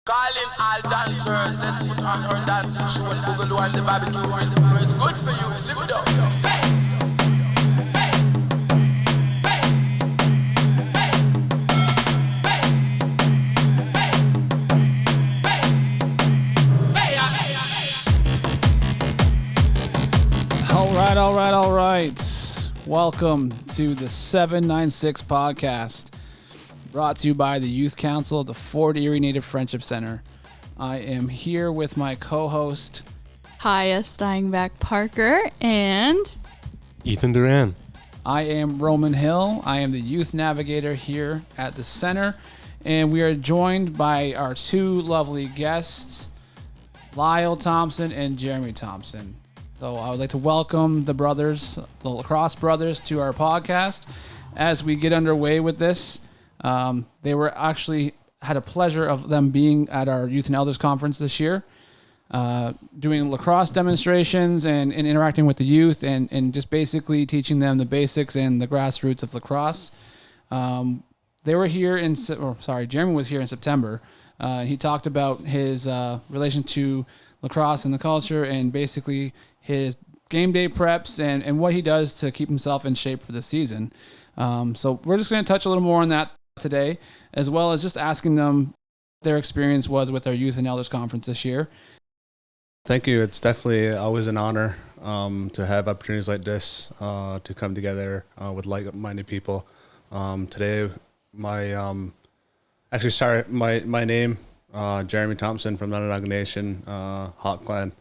Calling all dancers, let's put on our dancing show and Boogaloo and the barbecue rhythm. It's good for you, live it up. All right. Welcome to the 796 podcast, brought to you by the Youth Council of the Fort Erie Native Friendship Center. I am here with my co-host, Hiya Steinbach Parker, and Ethan Duran. I am Roman Hill. I am the youth navigator here at the center, and we are joined by our two lovely guests, Lyle Thompson and Jeremey Thompson. So I would like to welcome the brothers, the lacrosse brothers, to our podcast as we get underway with this. They were actually had a pleasure of them being at our Youth and Elders Conference this year, doing lacrosse demonstrations and interacting with the youth and just basically teaching them the basics and the grassroots of lacrosse. They were here Jeremy was here in September. He talked about his relation to lacrosse and the culture and basically his game day preps and what he does to keep himself in shape for the season. So we're just going to touch a little more on that today, as well as just asking them what their experience was with our Youth and Elders Conference this year. Thank you. It's definitely always an honor to have opportunities like this to come together with like-minded people. Today, my name, Jeremey Thompson from the Onondaga Nation, Hawk Clan.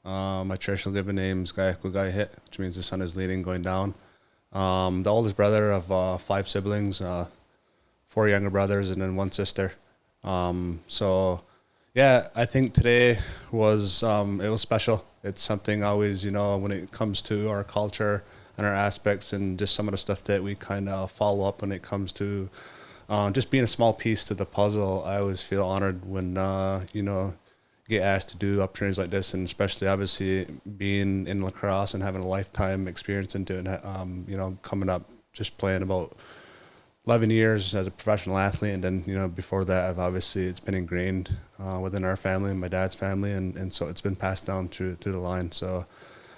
My traditional given name is Gayakugayhit, which means the sun is leading, going down. The oldest brother of 5 siblings, 4 younger brothers, and then 1 sister. So, yeah, I think today was it was special. It's something always, when it comes to our culture and our aspects and just some of the stuff that we kind of follow up when it comes to just being a small piece to the puzzle. I always feel honored when, get asked to do opportunities like this, and especially obviously being in lacrosse and having a lifetime experience into it, coming up, just playing about 11 years as a professional athlete. And then, before that, it's been ingrained within our family and my dad's family. And so it's been passed down through the line. So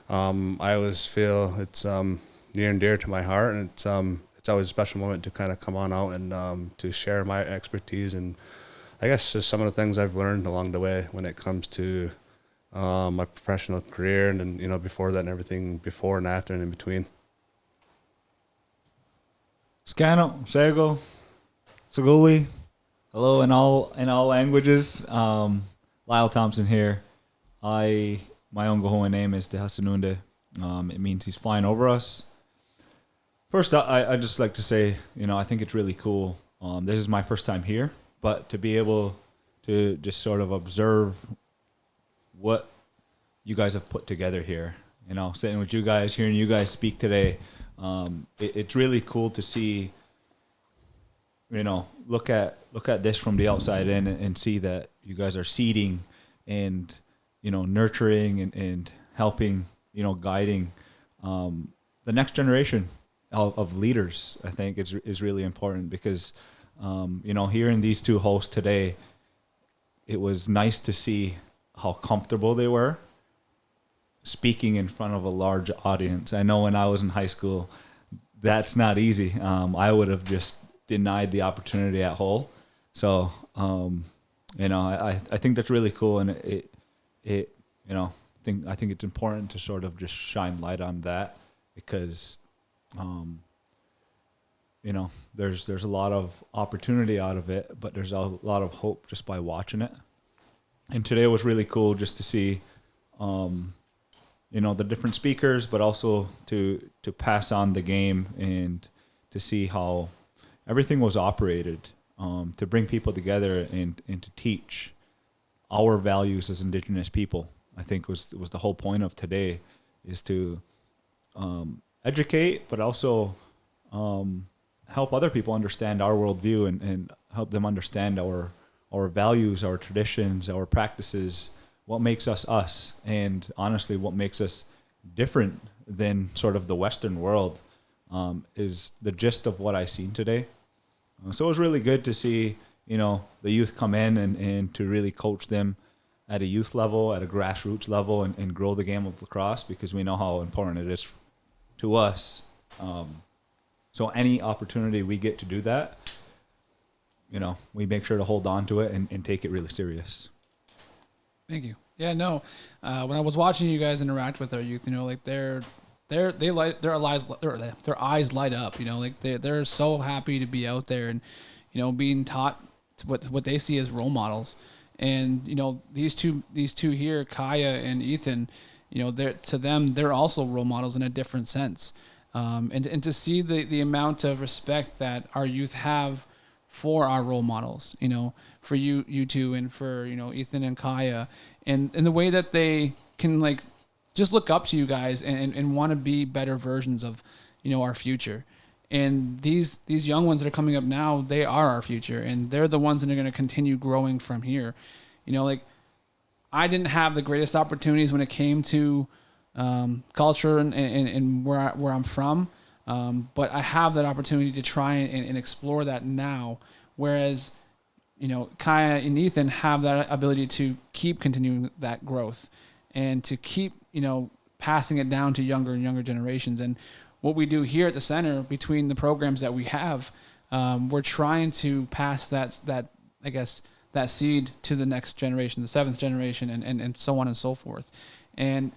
I always feel it's near and dear to my heart. And it's always a special moment to kind of come on out and to share my expertise and I guess just some of the things I've learned along the way when it comes to my professional career and then, before that and everything before and after and in between. Scano, Sego, Saguli, hello in all languages. Lyle Thompson here. My own Gahoan name is Dehasanunde. It means he's flying over us. First, I just like to say, I think it's really cool. This is my first time here, but to be able to just sort of observe what you guys have put together here, sitting with you guys, hearing you guys speak today, it's really cool to see, look at this from the outside in and see that you guys are seeding and, nurturing and helping, guiding the next generation of leaders. I think is really important because, hearing these two hosts today, it was nice to see how comfortable they were speaking in front of a large audience. I know when I was in high school, that's not easy. I would have just denied the opportunity at Hull. So, I think that's really cool, and I think it's important to sort of just shine light on that because, there's a lot of opportunity out of it, but there's a lot of hope just by watching it. And today was really cool just to see, the different speakers, but also to pass on the game and to see how everything was operated, to bring people together and to teach our values as Indigenous people. I think was the whole point of today, is to educate, but also help other people understand our worldview and help them understand our values, our traditions, our practices, what makes us us, and honestly, what makes us different than sort of the Western world is the gist of what I seen today. So it was really good to see, the youth come in and to really coach them at a youth level, at a grassroots level, and grow the game of lacrosse, because we know how important it is to us. So any opportunity we get to do that, we make sure to hold on to it and take it really serious. Thank you. Yeah, no. When I was watching you guys interact with our youth, like their eyes light up. Like they're so happy to be out there and being taught what they see as role models. And these two here, Kaya and Ethan, they're also role models in a different sense. And to see the amount of respect that our youth have for our role models, for you two, and for Ethan and Kaya, and the way that they can just look up to you guys and want to be better versions of our future. And these young ones that are coming up now, they are our future, and they're the ones that are going to continue growing from here. I didn't have the greatest opportunities when it came to culture and where I'm from, but I have that opportunity to try and explore that now. Whereas, Kaya and Ethan have that ability to keep continuing that growth and to keep passing it down to younger and younger generations. And what we do here at the center, between the programs that we have, we're trying to pass that seed to the next generation, the seventh generation, and so on and so forth. And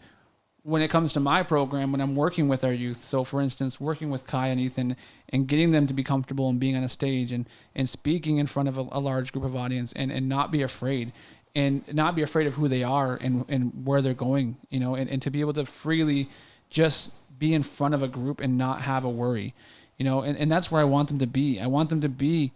when it comes to my program, when I'm working with our youth, so for instance, working with Kai and Ethan and getting them to be comfortable and being on a stage and speaking in front of a large group of audience and not be afraid, and not be afraid of who they are and where they're going, and to be able to freely just be in front of a group and not have a worry, and that's where I want them to be. I want them to be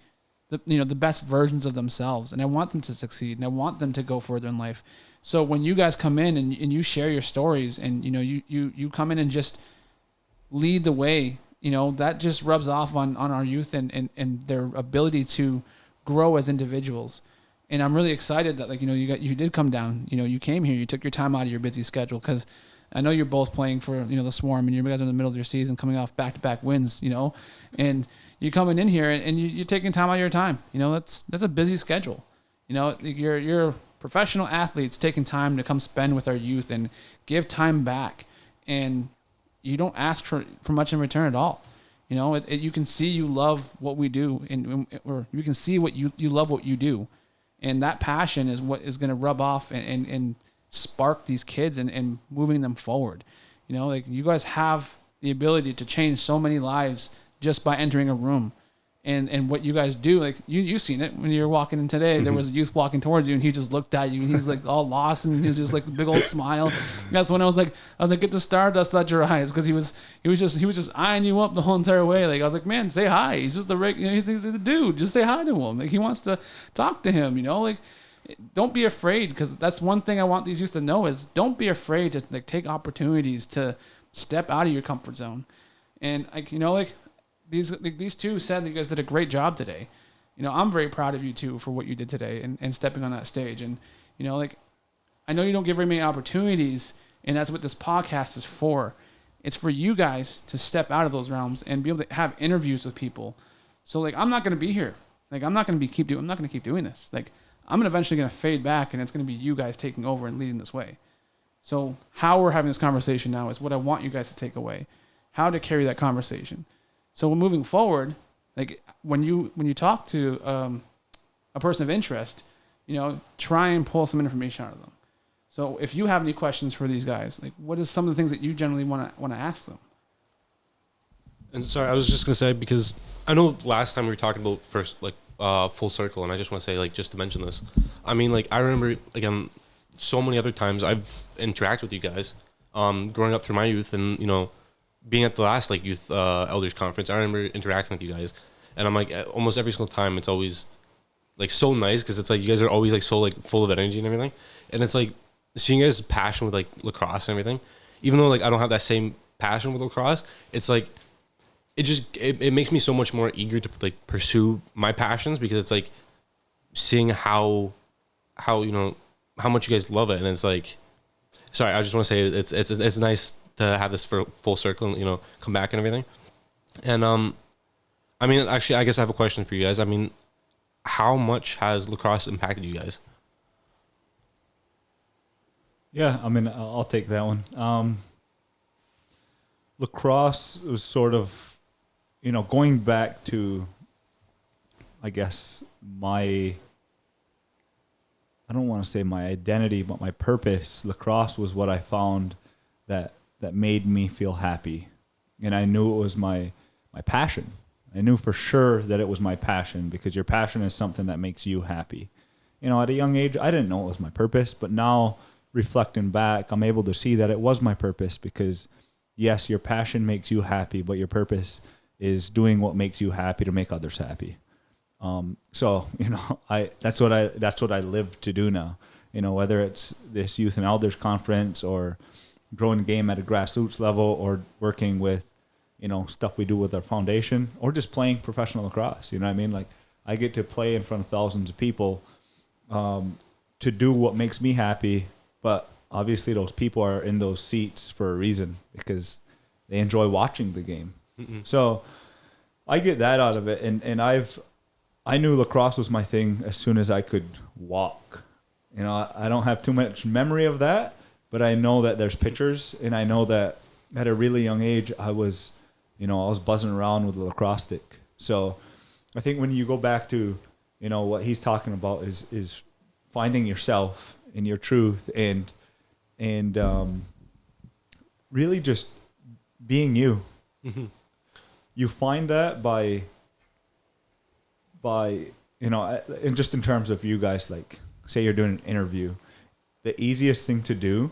the best versions of themselves, and I want them to succeed, and I want them to go further in life. So when you guys come in and you share your stories, and you come in and just lead the way, that just rubs off on our youth and their ability to grow as individuals. And I'm really excited that you did come down, you came here, you took your time out of your busy schedule, because I know you're both playing for the Swarm, and you guys are in the middle of your season, coming off back-to-back wins, and you're coming in here and you're taking time out of your time. That's a busy schedule. You're professional athletes taking time to come spend with our youth and give time back, and you don't ask for much in return at all. You can see you love what we do, or you can see what you love what you do, and that passion is what is going to rub off and spark these kids and moving them forward. You guys have the ability to change so many lives just by entering a room. And what you guys do, you've seen it when you were walking in today. There was a youth walking towards you, and he just looked at you, and he's all lost, and he's just a big old smile. That's when I was like, get the stardust out your eyes, because he was just eyeing you up the whole entire way. I was like, man, say hi. He's just he's a dude. Just say hi to him. He wants to talk to him. Don't be afraid, because that's one thing I want these youth to know is don't be afraid to take opportunities to step out of your comfort zone. And these two said that you guys did a great job today. I'm very proud of you two for what you did today and stepping on that stage. And, I know you don't give very many opportunities, and that's what this podcast is for. It's for you guys to step out of those realms and be able to have interviews with people. So I'm not going to be here. I'm not going to keep doing this. I'm eventually going to fade back, and it's going to be you guys taking over and leading this way. So how we're having this conversation now is what I want you guys to take away, how to carry that conversation. So moving forward, when you talk to a person of interest, try and pull some information out of them. So if you have any questions for these guys, what is some of the things that you generally want to ask them? And sorry, I was just gonna say, because I know last time we were talking about first full circle, and I just want to say just to mention this. I mean, I remember again so many other times I've interacted with you guys, growing up through my youth, and being at the last youth elders conference. I remember interacting with you guys, and I'm almost every single time it's always so nice, because it's you guys are always so full of energy and everything, and it's seeing you guys' passion with lacrosse and everything. Even though I don't have that same passion with lacrosse, it's it makes me so much more eager to pursue my passions, because it's seeing how much you guys love it. And it's sorry, I just want to say it's nice to have this for full circle and come back and everything. And I mean, actually, I guess I have a question for you guys. I mean, how much has lacrosse impacted you guys? Yeah, I mean, I'll take that one. Lacrosse was sort of, going back to, I guess, I don't want to say my identity, but my purpose. Lacrosse was what I found that made me feel happy. And I knew it was my passion. I knew for sure that it was my passion, because your passion is something that makes you happy. At a young age, I didn't know it was my purpose, but now reflecting back, I'm able to see that it was my purpose, because yes, your passion makes you happy, but your purpose is doing what makes you happy to make others happy. So that's what I live to do now. Whether it's this youth and elders conference, or growing the game at a grassroots level, or working with stuff we do with our foundation, or just playing professional lacrosse. You know what I mean? Like, I get to play in front of thousands of people to do what makes me happy. But obviously those people are in those seats for a reason, because they enjoy watching the game. Mm-hmm. So I get that out of it. And I knew lacrosse was my thing as soon as I could walk. I don't have too much memory of that, but I know that there's pictures, and I know that at a really young age, I was buzzing around with a lacrosse stick. So I think when you go back to, what he's talking about is finding yourself and your truth, and really just being you. Mm-hmm. You find that by and just in terms of you guys, like, say you're doing an interview, the easiest thing to do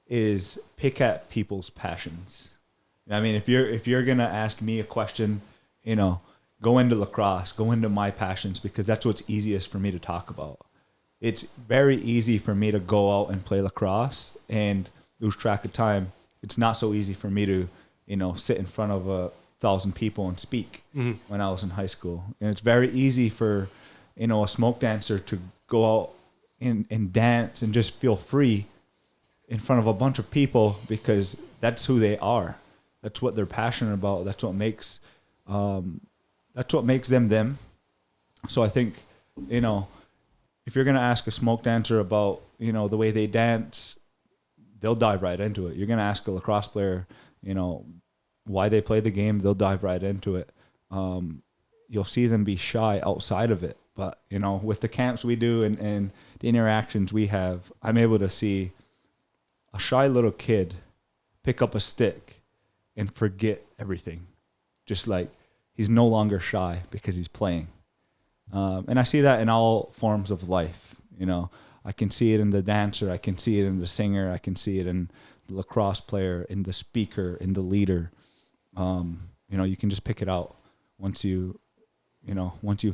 is pick at people's passions. I mean, if you're gonna ask me a question, go into lacrosse, go into my passions, because that's what's easiest for me to talk about. It's very easy for me to go out and play lacrosse and lose track of time. It's not so easy for me to, sit in front of 1,000 people and speak when I was in high school. And it's very easy for, a smoke dancer to go out and dance and just feel free in front of a bunch of people, because that's who they are. That's what they're passionate about. That's what makes them them. So I think, if you're going to ask a smoke dancer about, the way they dance, they'll dive right into it. You're going to ask a lacrosse player, why they play the game, they'll dive right into it. You'll see them be shy outside of it. But, with the camps we do and the interactions we have, I'm able to see a shy little kid pick up a stick and forget everything. Just like he's no longer shy because he's playing. And I see that in all forms of life. I can see it in the dancer. I can see it in the singer. I can see it in the lacrosse player, in the speaker, in the leader. You can just pick it out once you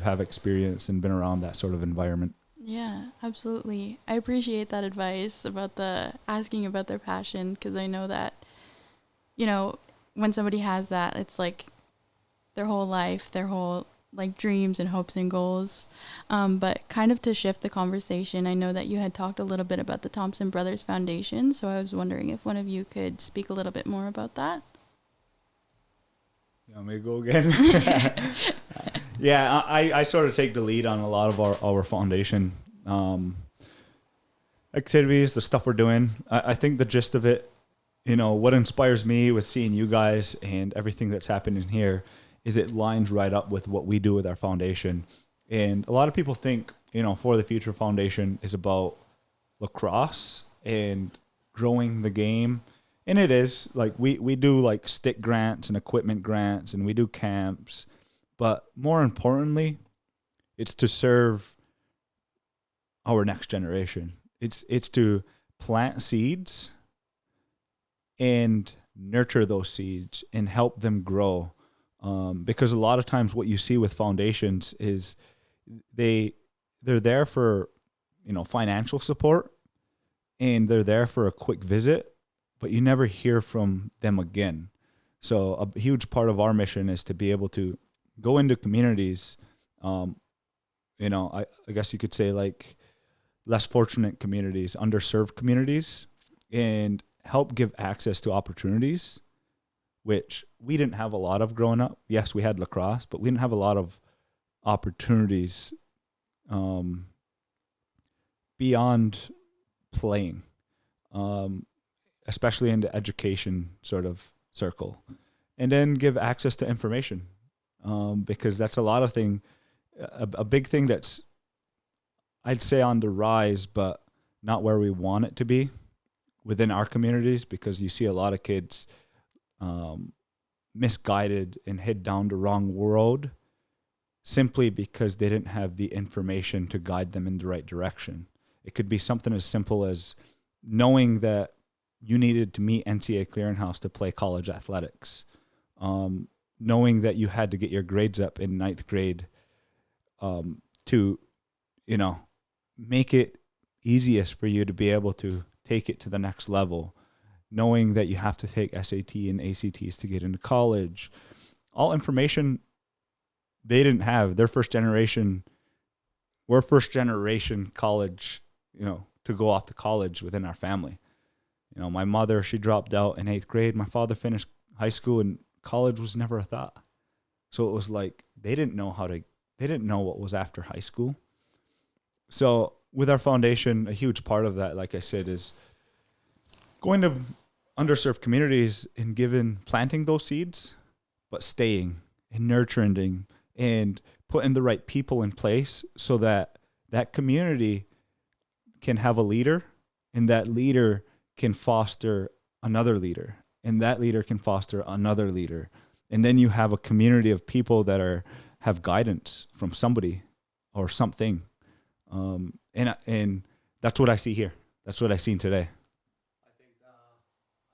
have experience and been around that sort of environment. Yeah, absolutely. I appreciate that advice about the asking about their passion, because I know that, when somebody has that, it's like their whole life, their whole like dreams and hopes and goals. But kind of to shift the conversation, I know that you had talked a little bit about the Thompson Brothers Foundation, so I was wondering if one of you could speak a little bit more about that. You want me to go again? Yeah, I sort of take the lead on a lot of our foundation activities, the stuff we're doing. I think the gist of it, what inspires me with seeing you guys and everything that's happening here is it lines right up with what we do with our foundation. And a lot of people think, For the Future Foundation is about lacrosse and growing the game. And it is. Like, we do like stick grants and equipment grants, and we do camps. But more importantly, it's to serve our next generation. It's to plant seeds and nurture those seeds and help them grow. Because a lot of times what you see with foundations is they're there for, financial support, and they're there for a quick visit, but you never hear from them again. So a huge part of our mission is to be able to go into communities, I guess you could say like less fortunate communities, underserved communities, and help give access to opportunities, which we didn't have a lot of growing up. Yes, we had lacrosse, but we didn't have a lot of opportunities beyond playing, especially in the education sort of circle, and then give access to information, because that's a lot of thing, a big thing that's, I'd say, on the rise, but not where we want it to be within our communities, because you see a lot of kids misguided and head down the wrong road simply because they didn't have the information to guide them in the right direction. It could be something as simple as knowing that you needed to meet NCAA clearinghouse to play college athletics, knowing that you had to get your grades up in ninth grade to, make it easiest for you to be able to take it to the next level, knowing that you have to take SAT and ACTs to get into college. All information they didn't have. We're first generation college, to go off to college within our family. My mother, she dropped out in 8th grade. My father finished high school, and college was never a thought. So it was like they didn't know what was after high school. So with our foundation, a huge part of that, like I said, is going to underserved communities and planting those seeds, but staying and nurturing and putting the right people in place so that that community can have a leader, and that leader can foster another leader, and that leader can foster another leader. And then you have a community of people that have guidance from somebody or something. And that's what I see here. That's what I seen today.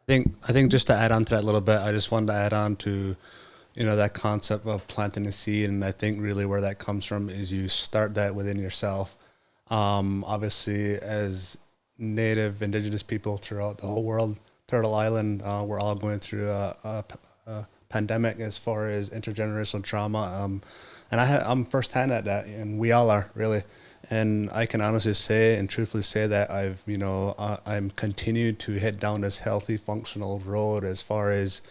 I think just to add on to that a little bit, I just wanted to add on to, that concept of planting a seed. And I think really where that comes from is you start that within yourself. Obviously, as Native, Indigenous people throughout the whole world, Turtle Island, we're all going through a pandemic as far as intergenerational trauma. And I'm firsthand at that, and we all are, really. And I can honestly say and truthfully say that I'm continued to head down this healthy, functional road as far as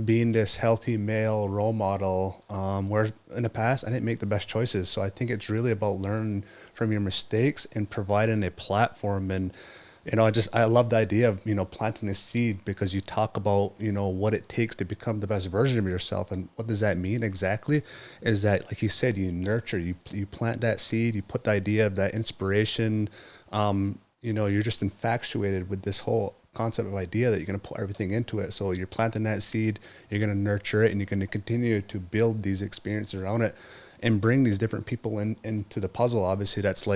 being this healthy male role model, where in the past I didn't make the best choices. So I think it's really about learning from your mistakes and providing a platform. And I love the idea of planting a seed, because you talk about what it takes to become the best version of yourself. And what does that mean exactly? Is that, like you said, you nurture, you plant that seed, you put the idea of that inspiration. You're just infatuated with this whole concept of idea that you're going to put everything into it. So you're planting that seed, you're going to nurture it, and you're going to continue to build these experiences around it and bring these different people into the puzzle. Obviously, that's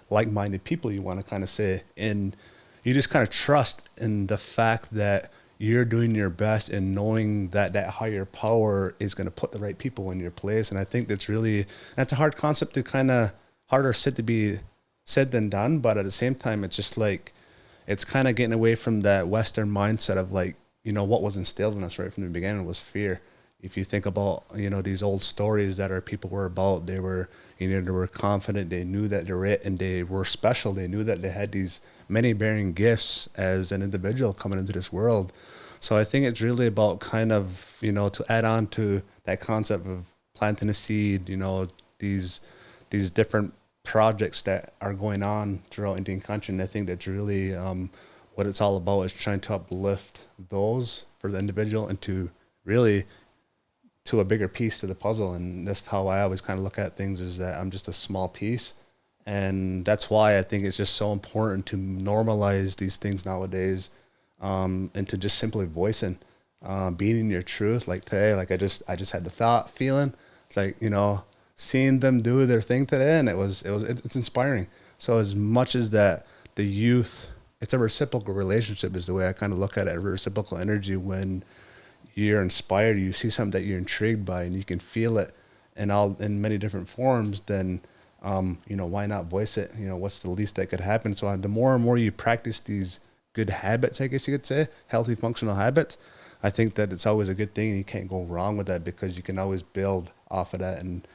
like-minded people, you want to kind of say. And you just kind of trust in the fact that you're doing your best and knowing that that higher power is going to put the right people in your place. And I think that's a hard concept to harder said to be said than done. But at the same time, it's just it's kind of getting away from that Western mindset of what was instilled in us right from the beginning was fear. If you think about, these old stories that our people were about, they were confident, they knew that they were it, and they were special. They knew that they had these many bearing gifts as an individual coming into this world. So I think it's really about kind of, to add on to that concept of planting a seed, these different projects that are going on throughout Indian country. And I think that's really what it's all about, is trying to uplift those for the individual and to really to a bigger piece to the puzzle. And that's how I always kind of look at things, is that I'm just a small piece. And that's why I think it's just so important to normalize these things nowadays, and to just simply voicing, being in your truth. Like today, I just had the feeling. It's seeing them do their thing today, and it's inspiring. So as much as that, the youth, it's a reciprocal relationship is the way I kind of look at it. A reciprocal energy. When you're inspired, you see something that you're intrigued by, and you can feel it in many different forms, then why not voice it? What's the least that could happen? So the more and more you practice these good habits, I guess you could say, healthy, functional habits, I think that it's always a good thing, and you can't go wrong with that, because you can always build off of that. And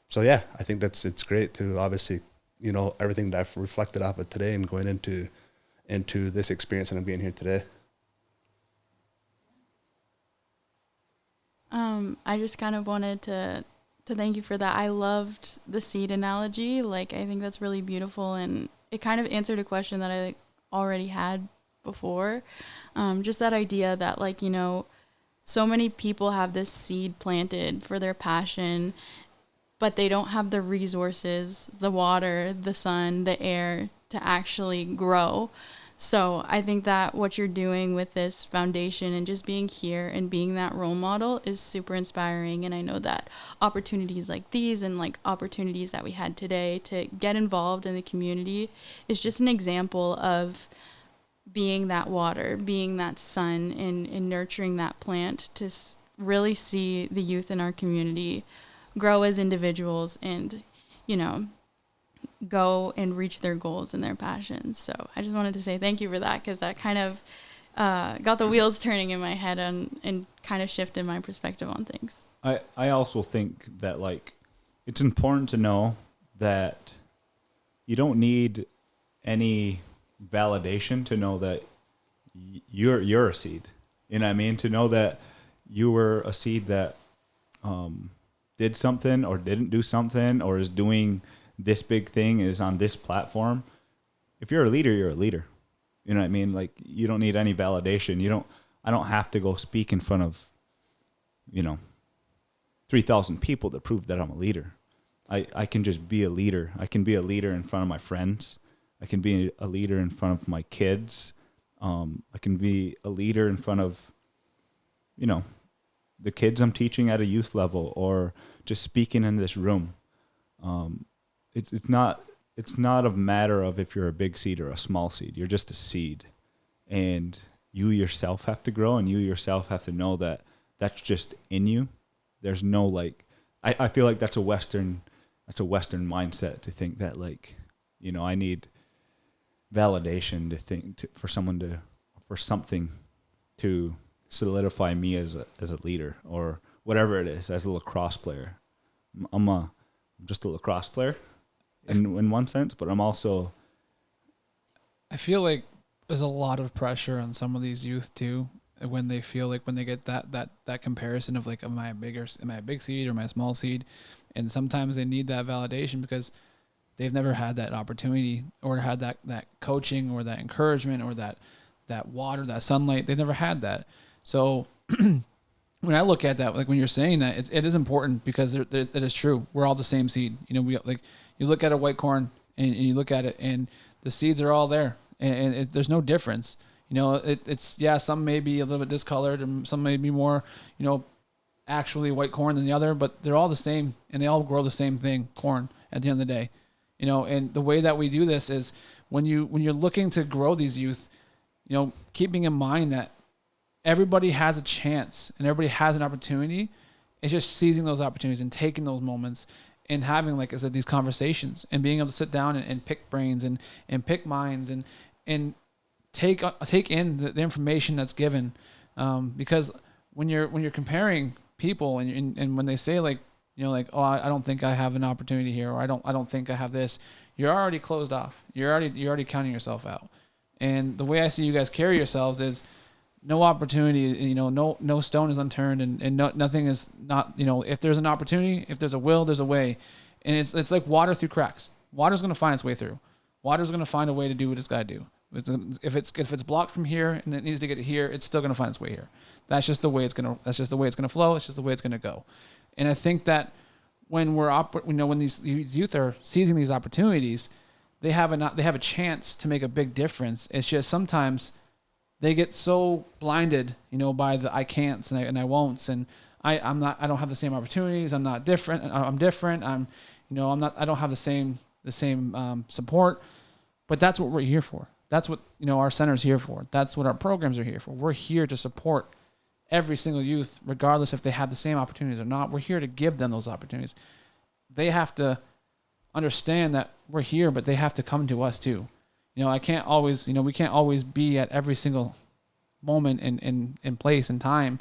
so yeah, I think it's great to obviously, everything that I've reflected off of today and going into this experience and I'm being here today. I just kind of wanted to to thank you for that. I loved the seed analogy. Like, I think that's really beautiful, and it kind of answered a question that I already had before. Just that idea that, like, you know, so many people have this seed planted for their passion, but they don't have the resources, the water, the sun, the air to actually grow. So I think that what you're doing with this foundation and just being here and being that role model is super inspiring. And I know that opportunities like these and like opportunities that we had today to get involved in the community is just an example of being that water, being that sun, and nurturing that plant to really see the youth in our community grow as individuals and, you know, go and reach their goals and their passions. So I just wanted to say thank you for that, because that kind of got the wheels turning in my head and kind of shifted my perspective on things. I also think that, like, it's important to know that you don't need any validation to know that you're a seed. You know what I mean? To know that you were a seed that did something or didn't do something or is doing this big thing, is on this platform. If you're a leader, you're a leader. You know what I mean? Like, you don't need any validation. I don't have to go speak in front of, 3,000 people to prove that I'm a leader. I can just be a leader. I can be a leader in front of my friends. I can be a leader in front of my kids. I can be a leader in front of, the kids I'm teaching at a youth level, or just speaking in this room. It's not a matter of if you're a big seed or a small seed. You're just a seed, and you yourself have to grow, and you yourself have to know that that's just in you. There's no, like, I feel like that's a Western mindset to think that, like, I need validation for something to solidify me as a leader, or whatever it is. As a lacrosse player, I'm just a lacrosse player in one sense, but I'm also, I feel like there's a lot of pressure on some of these youth too, when they feel like, when they get that comparison of, like, am I a big seed or am I a small seed? And sometimes they need that validation because they've never had that opportunity or had that coaching or that encouragement or that water, that sunlight. They've never had that. So when I look at that, like, when you're saying that, it is important, because it is true. We're all the same seed. We, like, you look at a white corn and you look at it, and the seeds are all there, and there's no difference. It's some may be a little bit discolored, and some may be more, actually white corn than the other, but they're all the same, and they all grow the same thing, corn, at the end of the day. And the way that we do this is when you're looking to grow these youth, keeping in mind that everybody has a chance and everybody has an opportunity. It's just seizing those opportunities and taking those moments and having, like I said, these conversations and being able to sit down and pick brains and pick minds and take in the information that's given. Because when you're comparing people and when they say, like, oh, I don't think I have an opportunity here, or I don't think I have this, you're already closed off. You're already counting yourself out. And the way I see you guys carry yourselves is no opportunity, no stone is unturned, and nothing is not, if there's an opportunity, if there's a will, there's a way. And it's like water through cracks. Water's going to find its way through. Water's going to find a way to do what it's got to do. If it's blocked from here and it needs to get here, it's still going to find its way here. That's just the way it's going to flow. It's just the way it's going to go. And I think that when when these youth are seizing these opportunities, they have a chance to make a big difference. It's just sometimes they get so blinded, by the I can'ts and I won'ts, and I don't have the same opportunities. I'm not different. I'm different. I don't have the same support. But that's what we're here for. That's what our center's here for. That's what our programs are here for. We're here to support every single youth, regardless if they have the same opportunities or not. We're here to give them those opportunities. They have to understand that we're here, but they have to come to us too. I can't always, we can't always be at every single moment in place and time,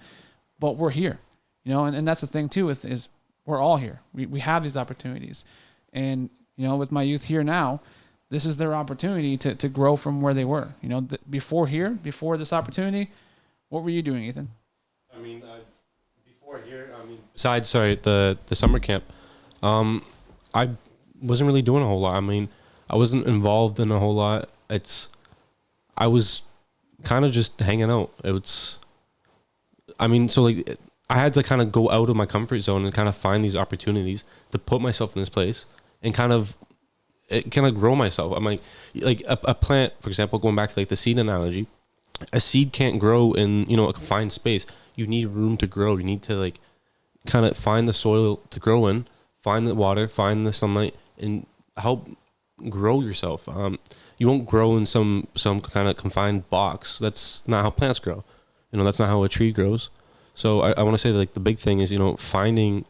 but we're here, and that's the thing too, is we're all here. We have these opportunities, and, with my youth here now, this is their opportunity to grow from where they were. Before this opportunity, what were you doing, Ethan? Before here, besides, sorry, the summer camp, I wasn't really doing a whole lot. I mean, I wasn't involved in a whole lot. I was kind of just hanging out. So like, I had to kind of go out of my comfort zone and kind of find these opportunities to put myself in this place and kind of grow myself. I'm like a plant, for example, going back to like the seed analogy, a seed can't grow in, a confined space. You need room to grow. You need to like kind of find the soil to grow in, find the water, find the sunlight, and help grow yourself. You won't grow in some kind of confined box. That's not how plants grow. That's not how a tree grows. So I want to say that, like, the big thing is, finding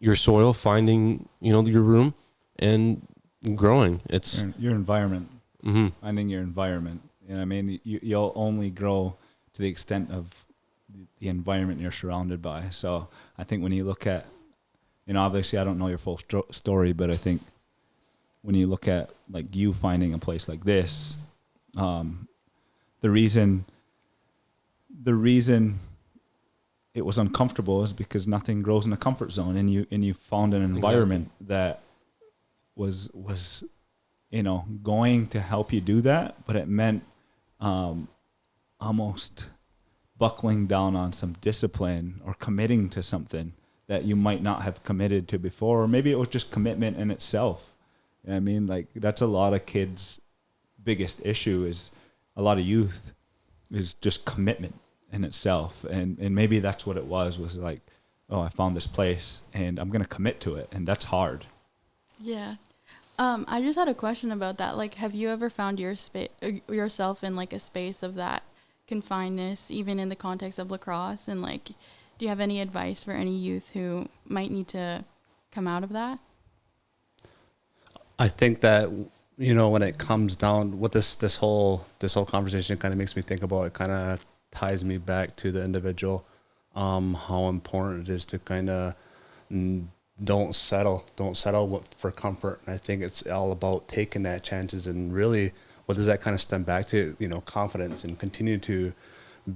your soil, finding, your room, and growing. It's your environment. Mm-hmm. Finding your environment. I mean, you'll only grow to the extent of the environment you're surrounded by. So I think when you look at, obviously I don't know your full story, but I think when you look at like you finding a place like this, the reason it was uncomfortable is because nothing grows in a comfort zone, and you found an environment that was going to help you do that, but it meant almost buckling down on some discipline or committing to something that you might not have committed to before, or maybe it was just commitment in itself. I mean, like, that's a lot of kids' biggest issue, is a lot of youth is just commitment in itself. And maybe that's what it was like, oh, I found this place and I'm going to commit to it. And that's hard. Yeah. I just had a question about that. Like, have you ever found yourself in like a space of that confinedness, even in the context of lacrosse? And like, do you have any advice for any youth who might need to come out of that? I think that, when it comes down with this whole conversation, kind of makes me think about, it kind of ties me back to the individual, how important it is to kind of don't settle for comfort. And I think it's all about taking that chances, and really, what does that kind of stem back to? Confidence, and continue to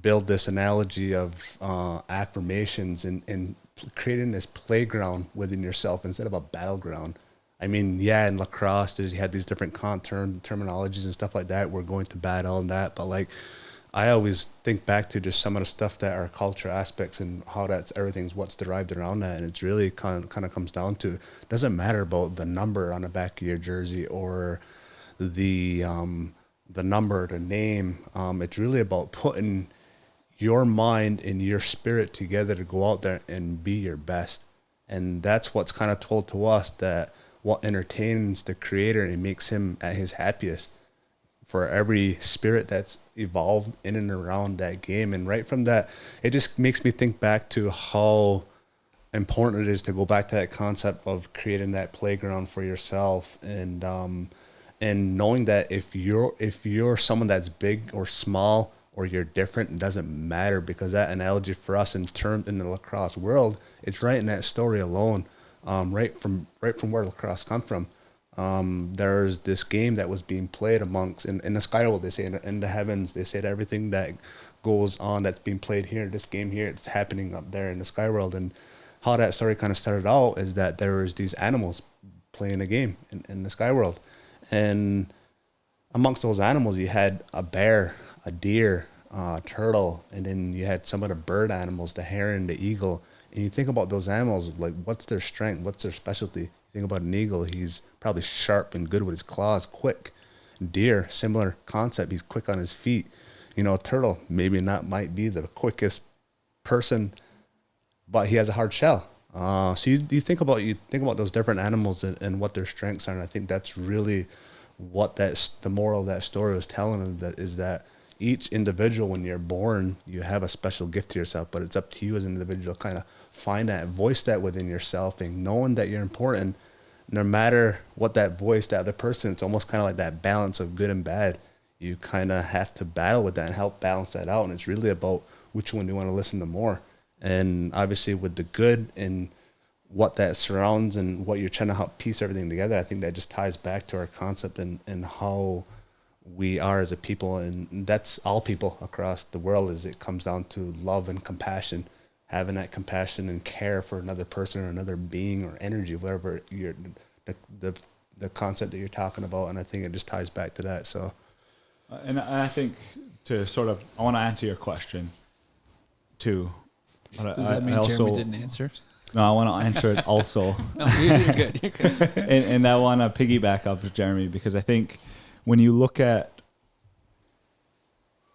build this analogy of affirmations and creating this playground within yourself instead of a battleground. I mean, yeah, in lacrosse, you had these different terminologies and stuff like that. We're going to battle and that, but like, I always think back to just some of the stuff that are culture aspects and how everything's what's derived around that. And it's really kind of comes down to, it doesn't matter about the number on the back of your jersey or the number, the name. It's really about putting your mind and your spirit together to go out there and be your best. And that's what's kind of told to us, that what entertains the creator and makes him at his happiest, for every spirit that's evolved in and around that game. And right from that, it just makes me think back to how important it is to go back to that concept of creating that playground for yourself, and knowing that if you're someone that's big or small or you're different, it doesn't matter, because that analogy for us in the lacrosse world, it's right in that story alone. Right from where lacrosse come from. There's this game that was being played amongst in the sky world. They say in the heavens. They said everything that goes on that's being played here, this game here, it's happening up there in the sky world. And how that story kind of started out is that there was these animals playing a game in the sky world, and amongst those animals you had a bear, a deer, a turtle, and then you had some of the bird animals, the heron, the eagle. And you think about those animals, like, what's their strength? What's their specialty? You think about an eagle, he's probably sharp and good with his claws, quick. Deer, similar concept, he's quick on his feet. A turtle, maybe might be the quickest person, but he has a hard shell. So you think about those different animals and what their strengths are. And I think that's really what the moral of that story was telling them, is that each individual, when you're born, you have a special gift to yourself, but it's up to you as an individual to kind of find that, voice that within yourself, and knowing that you're important, no matter what that voice, that other person, it's almost kind of like that balance of good and bad. You kind of have to battle with that and help balance that out. And it's really about which one you want to listen to more. And obviously with the good and what that surrounds and what you're trying to help piece everything together, I think that just ties back to our concept and how we are as a people. And that's all people across the world, is it comes down to love and compassion, having that compassion and care for another person or another being or energy, whatever the concept that you're talking about. And I think it just ties back to that. So, and I think I want to answer your question too. But Does that mean Jeremy didn't answer it? No, I want to answer it also. No, you're good. You're good. and I want to piggyback up with Jeremy, because I think when you look at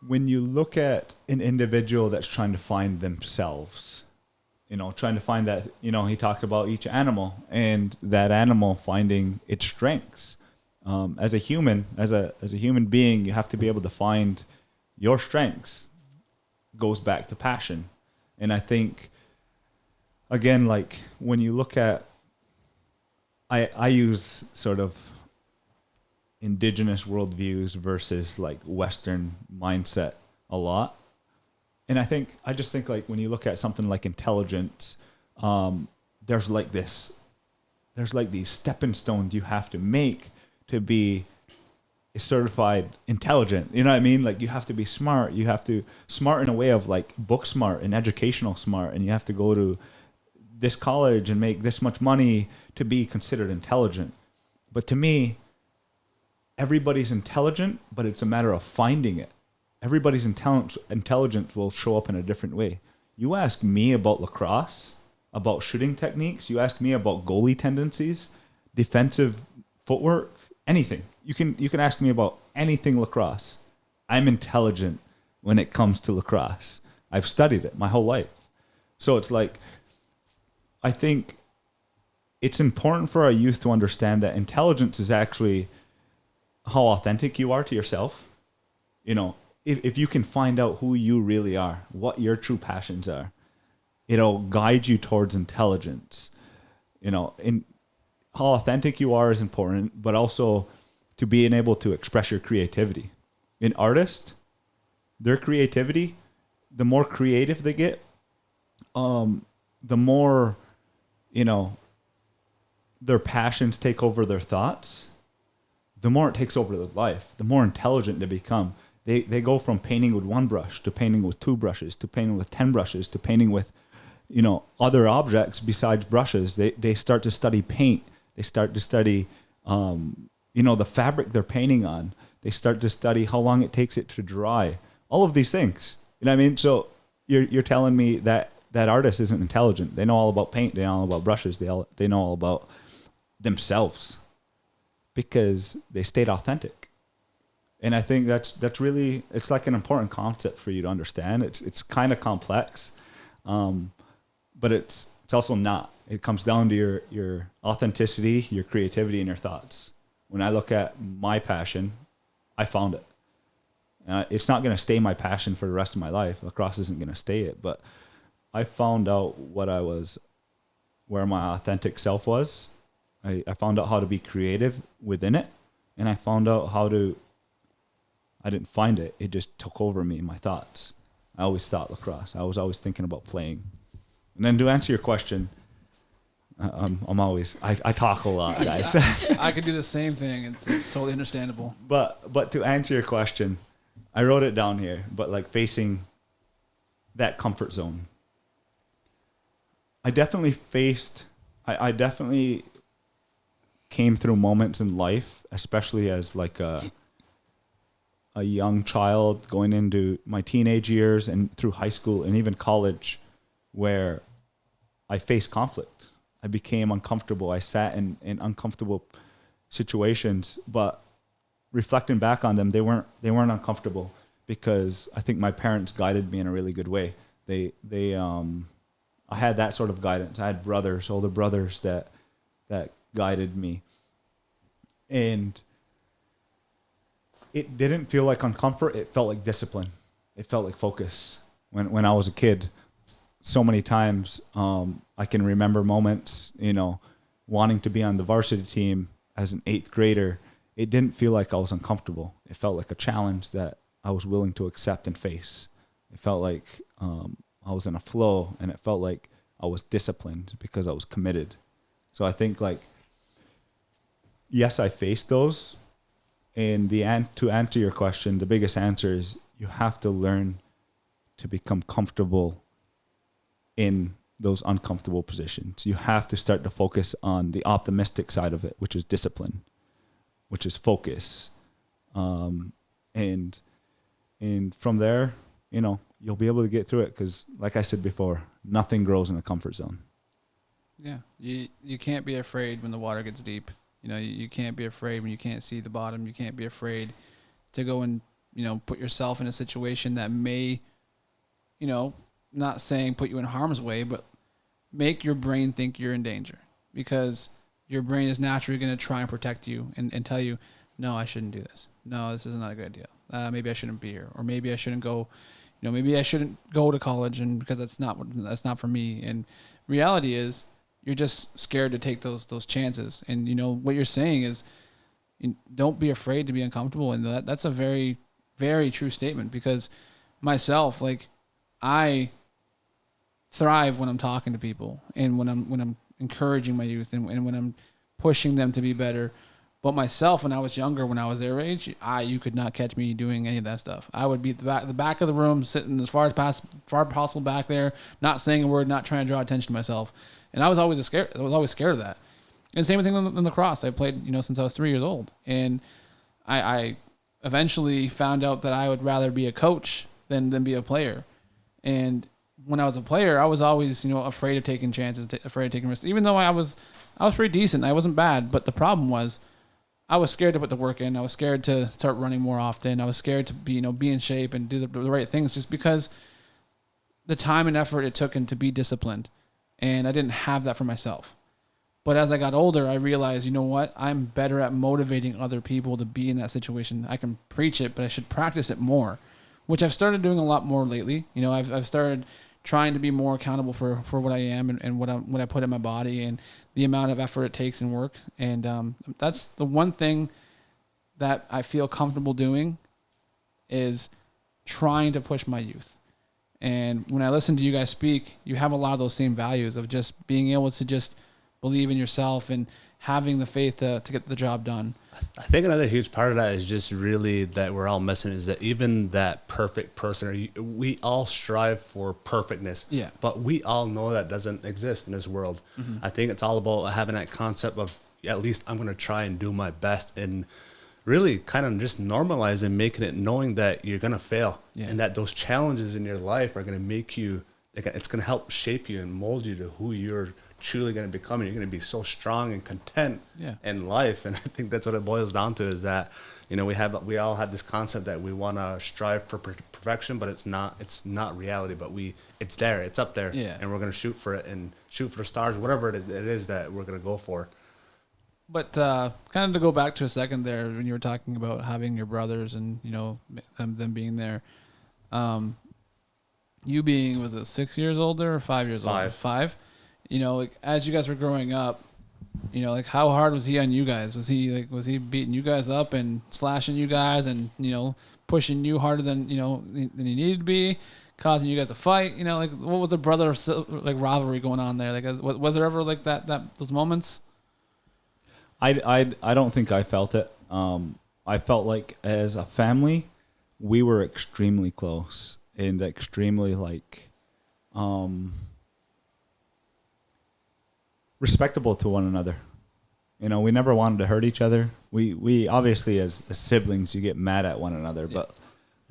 an individual that's trying to find themselves, trying to find that, he talked about each animal and that animal finding its strengths. As a human being, you have to be able to find your strengths. Goes back to passion. And I think, again, like when you look at, I use sort of indigenous worldviews versus like Western mindset a lot. And I just think like when you look at something like intelligence, there's these stepping stones you have to make to be certified intelligent. You know what I mean? Like you have to be smart. You have to smart in a way of like book smart and educational smart. And you have to go to this college and make this much money to be considered intelligent. But to me, everybody's intelligent, but it's a matter of finding it. Everybody's intelligence will show up in a different way. You ask me about lacrosse, about shooting techniques. You ask me about goalie tendencies, defensive footwork, anything. You can ask me about anything lacrosse. I'm intelligent when it comes to lacrosse. I've studied it my whole life. So it's like, I think it's important for our youth to understand that intelligence is actually how authentic you are to yourself. If you can find out who you really are, what your true passions are, it'll guide you towards intelligence. In how authentic you are is important, but also to being able to express your creativity. An artist, their creativity, the more creative they get, the more, their passions take over their thoughts, the more it takes over their life, the more intelligent they become. They go from painting with one brush to painting with 2 brushes to painting with 10 brushes to painting with, other objects besides brushes. They start to study paint. They start to study, the fabric they're painting on. They start to study how long it takes it to dry. All of these things. You know what I mean? So you're telling me that artist isn't intelligent. They know all about paint. They know all about brushes. They know all about themselves because they stayed authentic. And I think that's really, it's like an important concept for you to understand. It's kind of complex, but it's also not. It comes down to your authenticity, your creativity, and your thoughts. When I look at my passion, I found it. It's not going to stay my passion for the rest of my life. Lacrosse isn't going to stay it, but I found out where my authentic self was. I found out how to be creative within it, and I found out I didn't find it. It just took over me, my thoughts. I always thought lacrosse. I was always thinking about playing. And then to answer your question, I talk a lot, guys. I could do the same thing. It's totally understandable. But to answer your question, I wrote it down here, but like facing that comfort zone. I definitely came through moments in life, especially as like a young child going into my teenage years and through high school and even college, where I faced conflict. I became uncomfortable. I sat in uncomfortable situations, but reflecting back on them, they weren't uncomfortable because I think my parents guided me in a really good way. I had that sort of guidance. I had older brothers that guided me. And it didn't feel like uncomfort. It felt like discipline. It felt like focus. When I was a kid, so many times I can remember moments, wanting to be on the varsity team as an 8th grader. It didn't feel like I was uncomfortable. It felt like a challenge that I was willing to accept and face. It felt like I was in a flow, and it felt like I was disciplined because I was committed. So I think yes, I faced those. And to answer your question, the biggest answer is you have to learn to become comfortable in those uncomfortable positions. You have to start to focus on the optimistic side of it, which is discipline, which is focus. And from there, you know, you'll be able to get through it because, like I said before, nothing grows in the comfort zone. Yeah, you can't be afraid when the water gets deep. You know, you can't be afraid when you can't see the bottom. You can't be afraid to go and, you know, put yourself in a situation that may, you know, not saying put you in harm's way, but make your brain think you're in danger, because your brain is naturally going to try and protect you and tell you, no, I shouldn't do this. No, this is not a good idea. Maybe I shouldn't be here, or maybe I shouldn't go, you know, maybe I shouldn't go to college, and because that's not for me. And reality is, you're just scared to take those chances. And, you know, what you're saying is, don't be afraid to be uncomfortable. And that's a very, very true statement, because myself, like, I thrive when I'm talking to people and when I'm encouraging my youth and when I'm pushing them to be better. But myself, when I was younger, when I was their age, you could not catch me doing any of that stuff. I would be at the back of the room, sitting as far as possible back there, not saying a word, not trying to draw attention to myself. And I was always scared. I was always scared of that. And same thing in lacrosse. I played, you know, since I was 3 years old. And I eventually found out that I would rather be a coach than be a player. And when I was a player, I was always, you know, afraid of taking chances, afraid of taking risks. Even though I was pretty decent, I wasn't bad. But the problem was, I was scared to put the work in. I was scared to start running more often. I was scared to be in shape and do the right things, just because the time and effort it took and to be disciplined. And I didn't have that for myself. But as I got older, I realized, you know what? I'm better at motivating other people to be in that situation. I can preach it, but I should practice it more, which I've started doing a lot more lately. You know, I've started trying to be more accountable for what I am and what I put in my body and the amount of effort it takes and work. And that's the one thing that I feel comfortable doing, is trying to push my youth. And when I listen to you guys speak, you have a lot of those same values of just being able to just believe in yourself and having the faith to get the job done. I think another huge part of that is just really that we're all missing is that even that perfect person, we all strive for perfectness, Yeah. but we all know that doesn't exist in this world. Mm-hmm. I think it's all about having that concept of, at least I'm going to try and do my best, and really kind of just normalizing, making it, knowing that you're going to fail, Yeah. and that those challenges in your life are going to make you, it's going to help shape you and mold you to who you're truly going to become. And you're going to be so strong and content in life. And I think that's what it boils down to, is that, you know, we all have this concept that we want to strive for perfection, but it's not reality, but it's there, it's up there, and we're going to shoot for it and shoot for the stars, whatever it is that we're going to go for. But kind of to go back to a second there, when you were talking about having your brothers and, you know, them being there, you being, was it 6 years older or 5 years older? 5. You know, like, as you guys were growing up, you know, like, how hard was he on you guys? Was he beating you guys up and slashing you guys and, you know, pushing you harder than, you know, than he needed to be, causing you guys to fight? You know, like, what was the brother like rivalry going on there? Like, was there ever like that those moments? I don't think I felt it. I felt like as a family, we were extremely close and extremely like respectable to one another. You know, we never wanted to hurt each other. We obviously as siblings, you get mad at one another, but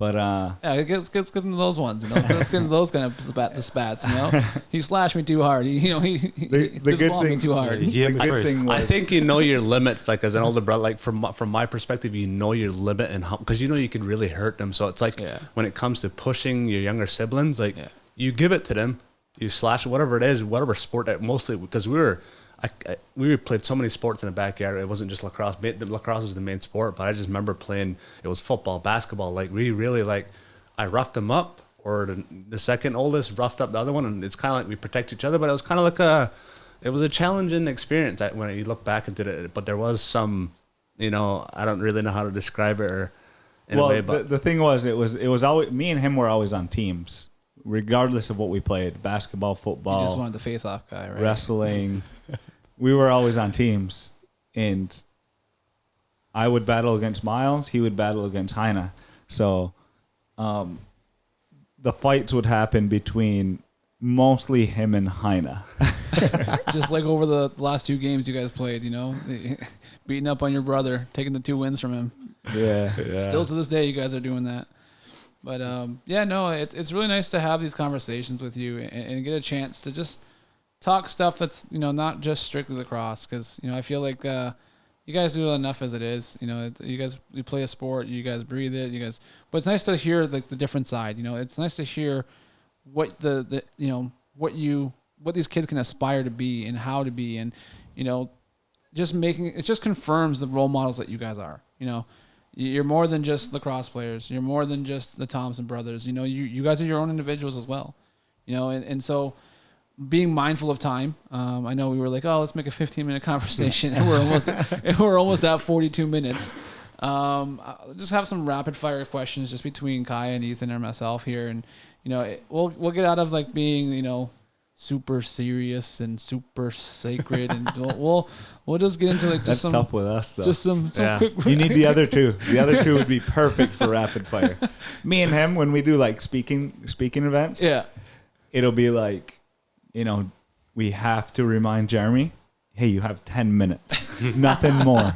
yeah, let's get into those ones. You know, let's get into those kind of the spats. You know, he slashed me too hard. He did the ball me too hard. I think you know your limits. Like, as an older brother, like from my perspective, you know your limit, and because you know you could really hurt them. So it's like when it comes to pushing your younger siblings, like you give it to them, you slash whatever it is, whatever sport that, mostly because we played so many sports in the backyard. It wasn't just lacrosse. Lacrosse was the main sport, but I just remember playing. It was football, basketball. Like, we really, like, I roughed them up, or the second oldest roughed up the other one, and it's kind of like we protect each other. But it was kind of like it was a challenging experience when you look back into it. But there was some, you know, I don't really know how to describe it or in a way. But the thing was, it was always, me and him were always on teams, regardless of what we played: basketball, football. You just wanted the face-off guy, right? Wrestling. We were always on teams, and I would battle against Miles. He would battle against Heine. So the fights would happen between mostly him and Heine. Just like over the last 2 games you guys played, you know, beating up on your brother, taking the 2 wins from him. Yeah. Still to this day, you guys are doing that. But yeah, no, it's really nice to have these conversations with you and get a chance to just talk stuff that's, you know, not just strictly lacrosse. Because, you know, I feel like you guys do enough as it is. You know, you play a sport, you guys breathe it, but it's nice to hear like the different side. You know, it's nice to hear what the you know, what these kids can aspire to be and how to be, and, you know, it just confirms the role models that you guys are. You know, you're more than just lacrosse players. You're more than just the Thompson brothers. You know, you guys are your own individuals as well. You know, and so being mindful of time. I know we were like, oh, let's make a 15-minute conversation, and we're almost at 42 minutes. I'll just have some rapid fire questions just between Kaya and Ethan and myself here, and, you know, we'll get out of like being, you know, super serious and super sacred, and we'll just get into like just That's tough with us, though. just some quick. You need the other two. The other two would be perfect for rapid fire. Me and him, when we do like speaking events, Yeah. it'll be like, you know, we have to remind Jeremy, hey, you have 10 minutes, nothing more.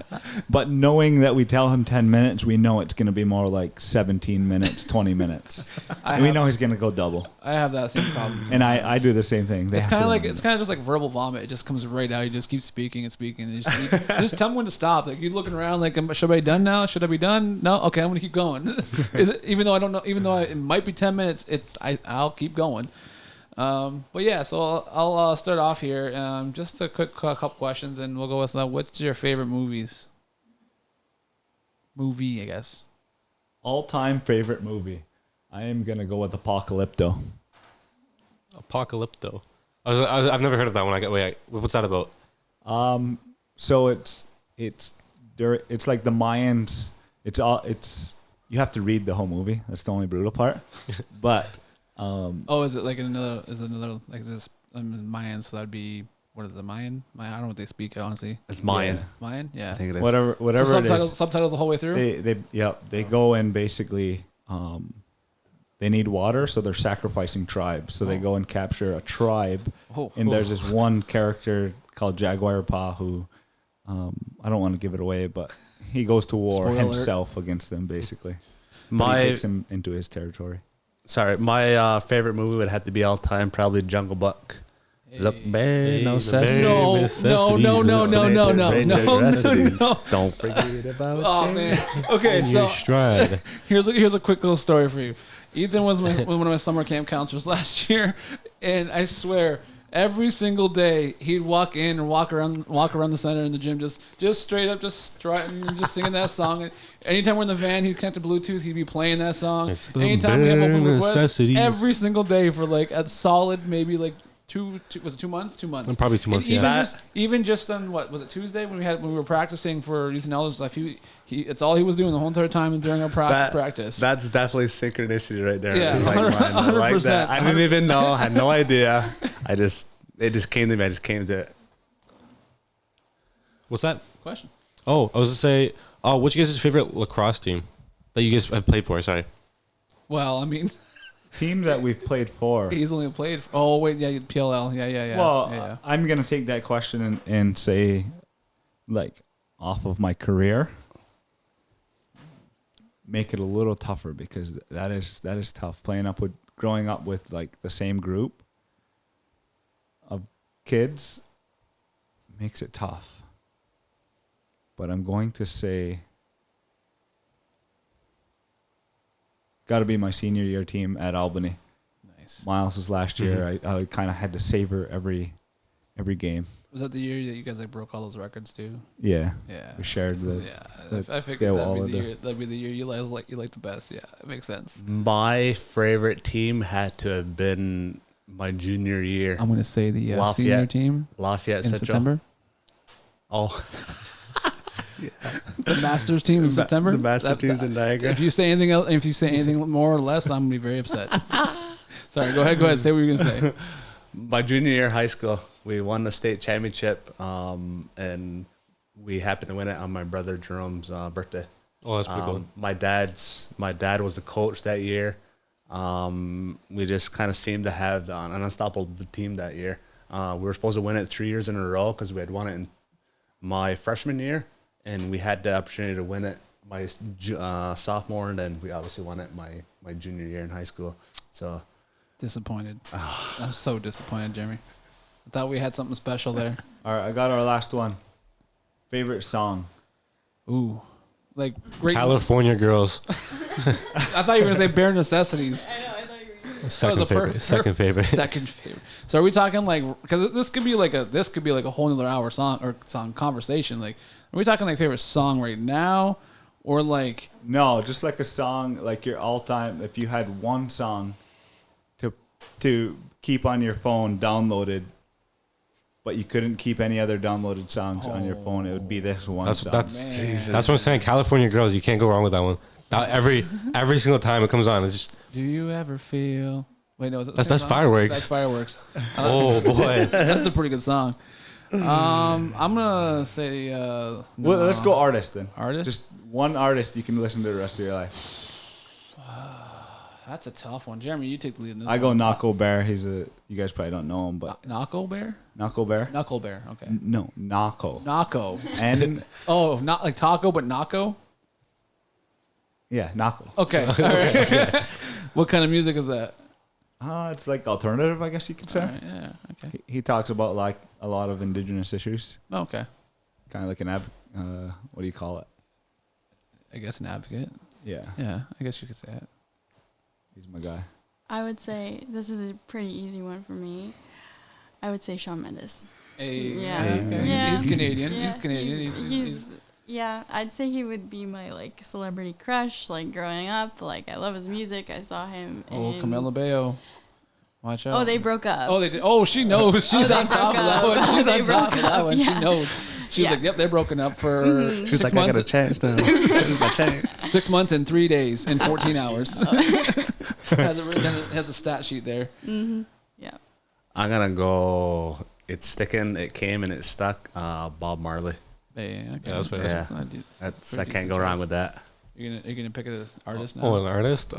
But knowing that we tell him 10 minutes, we know it's going to be more like 17 minutes, 20 minutes. We know he's going to go double. I have that same problem. And I do the same thing. It's kind of just like verbal vomit. It just comes right out. You just keep speaking and speaking. You just tell me when to stop. Like, you're looking around like, should I be done now? Should I be done? No? Okay, I'm going to keep going. Even though I don't know, even though it might be 10 minutes, I'll keep going. But yeah, so I'll start off here. Just a quick couple questions, and we'll go with what's your favorite movie, I guess. All-time favorite movie. I am going to go with Apocalypto. Apocalypto. I've never heard of that one. Wait, what's that about? So it's like the Mayans. You have to read the whole movie. That's the only brutal part. But Is it like another like this Mayan? So that'd be, what is the Mayan? I don't know what they speak, honestly. It's Mayan. Yeah. Mayan, yeah. I think it is. Whatever So it is. subtitles the whole way through. They go and basically they need water, so they're sacrificing tribes. So they go and capture a tribe, and there's this one character called Jaguar Pa who I don't want to give it away, but he goes to war Spoiler himself against them, basically. But he takes him into his territory. Sorry, my favorite movie would have to be all time, probably Jungle Book. Look, babe, no necessities. No. Don't forget about Oh man. Okay, so Stride. here's a quick little story for you. Ethan was one of my summer camp counselors last year, and I swear, every single day he'd walk in and walk around the center in the gym, just straight up, just strutting, just singing that song. And anytime we're in the van, he'd connect to Bluetooth, he'd be playing that song. Anytime we have open requests, every single day for like a solid maybe like 2 was it 2 months? 2 months. Probably 2 months. Even just on what was it, Tuesday when we were practicing for youth and elders stuff, it's all he was doing the whole entire time during our practice. That's definitely synchronicity right there. Yeah, I like 100%. that. I didn't even know. I had no idea. It just came to me. I just came to it. What's that? Question. Oh, I was to say, what's your guys' favorite lacrosse team that you guys have played for? Sorry. Well, I mean, Team that we've played for. he's only played. PLL. Yeah. Well, yeah. I'm going to take that question and say, like, off of my career, make it a little tougher, because that is tough. Growing up with like the same group of kids makes it tough. But I'm going to say, got to be my senior year team at Albany. Nice. Miles was last year. I kind of had to savor every game. Was that the year that you guys like broke all those records too? Yeah. Yeah. We shared the. Yeah. I figured that'd be the year you like the best. Yeah, it makes sense. My favorite team had to have been my junior year. I'm gonna say the Lafayette. senior team Lafayette in Central. September. Oh, The Masters team in September. the master team's in Niagara. If you say anything else, if you say anything more or less, I'm gonna be very upset. Sorry. Go ahead. Say what you're gonna say. My junior year of high school, we won the state championship, and we happened to win it on my brother Jerome's birthday. Oh, that's pretty cool. My dad was the coach that year. We just kind of seemed to have an unstoppable team that year. We were supposed to win it 3 years in a row because we had won it in my freshman year, and we had the opportunity to win it my sophomore, and then we obviously won it my junior year in high school. So Disappointed. I'm so disappointed, Jeremy. I thought we had something special there. All right, I got our last one. Favorite song? Ooh, like great. California Girls. I thought you were gonna say Bare Necessities. I know. I thought you were. Second favorite. Second favorite. Second favorite. So are we talking like, because this could be like a whole nother hour song conversation. Like, are we talking like favorite song right now, or like No, just like a song, like your all-time. If you had one song to keep on your phone downloaded, but you couldn't keep any other downloaded songs on your phone, it would be this one song. That's what I'm saying. California Girls. You can't go wrong with that one. Every single time it comes on, it's just. Do you ever feel? Wait, no, is that the That's same song? Fireworks. That's Fireworks. Oh boy. That's a pretty good song. I'm gonna say. Well, let's go artist then. Artist? Just one artist you can listen to the rest of your life. That's a tough one, Jeremy. You take the lead in this. I go Knuckle Bear. You guys probably don't know him, but Knuckle Bear. Knuckle Bear. Knuckle Bear. Okay. No, Knuckle. Knocko. And Oh, not like taco, but Knocko. yeah, Knuckle. Okay. All right. What kind of music is that? It's like alternative, I guess you could say. All right, yeah. Okay. He talks about like a lot of indigenous issues, Okay. kind of like what do you call it? I guess an advocate. Yeah, Yeah. I guess you could say it. he's my guy. I would say this is a pretty easy one for me. I would say Shawn Mendes. Yeah. Yeah. Okay. Yeah. He's Canadian. Yeah, He's Canadian. He's yeah, I'd say he would be my like celebrity crush, like growing up. Like I love his music. I saw him. Oh, in, Camila Bayo. Watch out. Oh, they broke up. Oh, they did. Oh, she knows. She's they on top of broke that up. one. She's They on top broke of that up, one. yeah. She knows. She's Yeah. like, yep, they're broken up for She's 6 like, months. I got a chance now. Here's my chance. 6 months and 3 days and 14 hours. Has it written down, it has a stat sheet there. Yeah. I'm gonna go. It's sticking. It came and it stuck. Bob Marley. Yeah, okay. Yeah, that's fair. Yeah. That's I can't go wrong with that. You're gonna pick it as artist now. Oh, an artist.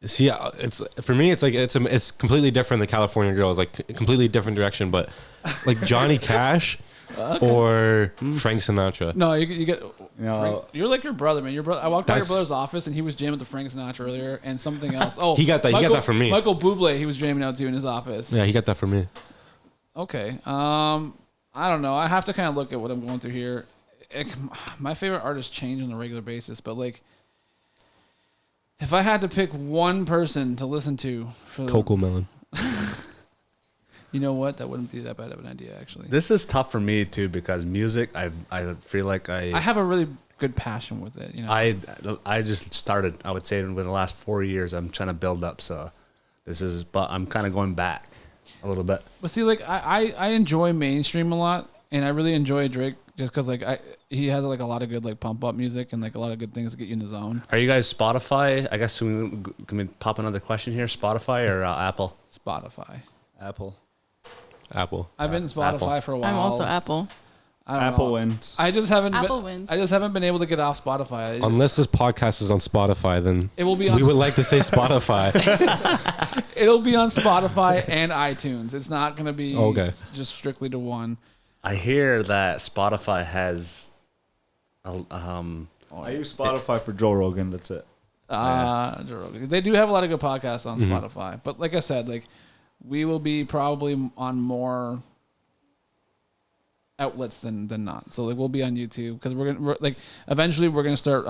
See, it's for me. It's like it's completely different than California Girls. Like completely different direction. But like Johnny Cash or Frank Sinatra. No, you get. know- Frank, you're like your brother, man. Your brother. I walked by your That's- brother's office and he was jamming to Frank Sinatra earlier and something else. Oh, He got that- he got that from me. Michael Bublé, he was jamming out to in his office. Yeah, he got that from me. Okay. I don't know. I have to kind of look at what I'm going through here. My favorite artists change on a regular basis, but like, if I had to pick one person to listen to for Coco Melon. you know what? That wouldn't be that bad of an idea, actually. This is tough for me too because music. I feel like I have a really good passion with it. You know. I just started. I would say in the last 4 years, I'm trying to build up. So this is, but I'm kind of going back a little bit. But see, like I enjoy mainstream a lot, and I really enjoy Drake just because like he has like a lot of good like pump up music and like a lot of good things to get you in the zone. Are you guys Spotify? I guess can we pop another question here? Spotify or Apple? Spotify. Apple. I've been Spotify Apple. for a while. I'm also Apple. I don't Apple know. wins. I just haven't. Apple been, wins. I just haven't been able to get off Spotify. Unless this podcast is on Spotify, then It will be on we would like to say Spotify. It'll be on Spotify and iTunes. It's not going to be Okay. just strictly to one. I hear that Spotify has. I use Spotify for Joe Rogan. That's it. Joe Rogan. They do have a lot of good podcasts on Spotify, but like I said, like we will be probably on more outlets than not. So like we'll be on YouTube because we're like eventually we're gonna start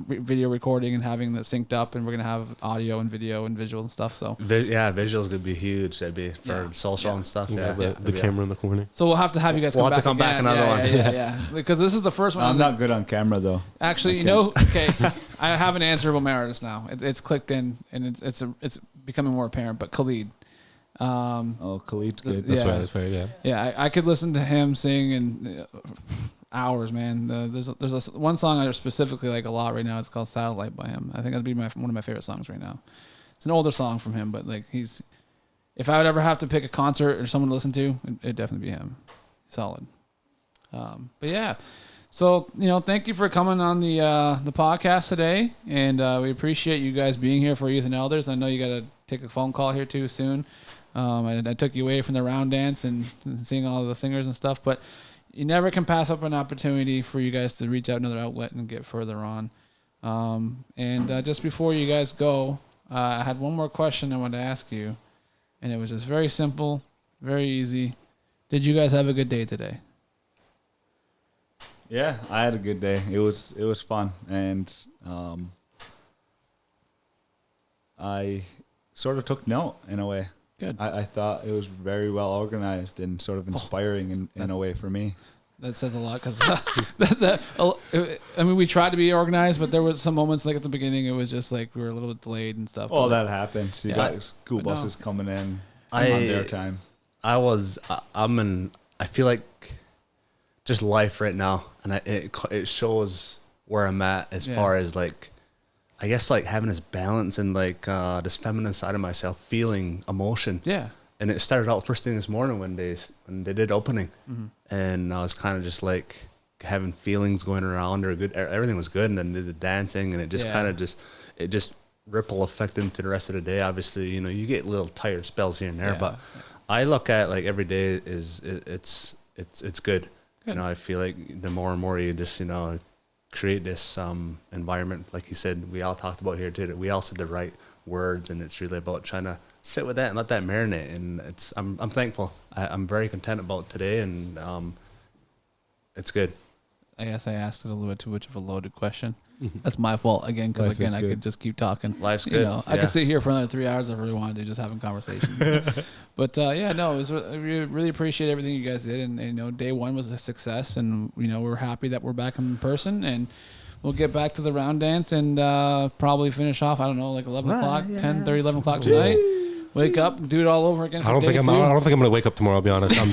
video recording and having that synced up, and we're gonna have audio and video and visual and stuff. So Visuals could be huge. That'd be for Yeah. social Yeah. and stuff. Yeah, Yeah, the camera in the corner. so we'll have to have you guys We'll come have back to come back again. another one. Yeah. Because this is the first one. I'm not good on camera though. Actually, you know, okay, I have an answer about my artist now. It's clicked in, and it's becoming more apparent. But Khalid, Oh, Khalid's good. Yeah. That's right. Yeah. yeah, I could listen to him sing in hours, man. There's one song I specifically like a lot right now. It's called "Satellite" by him. I think that'd be one of my favorite songs right now. It's an older song from him, but like if I would ever have to pick a concert or someone to listen to, it'd definitely be him. Solid. But yeah. So, thank you for coming on the podcast today, and we appreciate you guys being here for Youth and Elders. I know you got to take a phone call here too soon. I took you away from the round dance and seeing all the singers and stuff, but you never can pass up an opportunity for you guys to reach out another outlet and get further on. And just before you guys go, I had one more question I wanted to ask you, and it was just very simple, very easy. Did you guys have a good day today? Yeah, I had a good day. It was fun, and I sort of took note in a way. Good. I thought it was very well organized and sort of inspiring in a way for me. That says a lot because we tried to be organized, but there was some moments like at the beginning, it was just like we were a little bit delayed and stuff. Well, that happens. You got school I buses coming in I- on their time. I feel like just life right now, and it shows where I'm at as far as like, I guess like having this balance and like this feminine side of myself, feeling emotion. Yeah. And it started out first thing this morning when they did opening, and I was kind of just like having feelings going around, or good, everything was good, and then did the dancing, and it just kind of just ripple effect into the rest of the day. Obviously, you get little tired spells here and there, but I look at like every day it's good. I feel like the more and more you just create this environment, like you said, we all talked about here too, that we all said the right words, and it's really about trying to sit with that and let that marinate. And I'm thankful. I'm very content about today, and it's good. I guess I asked it a little bit too much of a loaded question. That's my fault again, because Life is I good. could just keep talking. Life's good. I could sit here for another 3 hours if I really wanted to, just having conversation. But it was really appreciate everything you guys did, and day one was a success, and we're happy that we're back in person, and we'll get back to the round dance and probably finish off. I don't know, like 11 o'clock, 10:30, 11 o'clock tonight. Wake up, do it all over again. I don't think I'm gonna wake up tomorrow. I'll be honest. I'm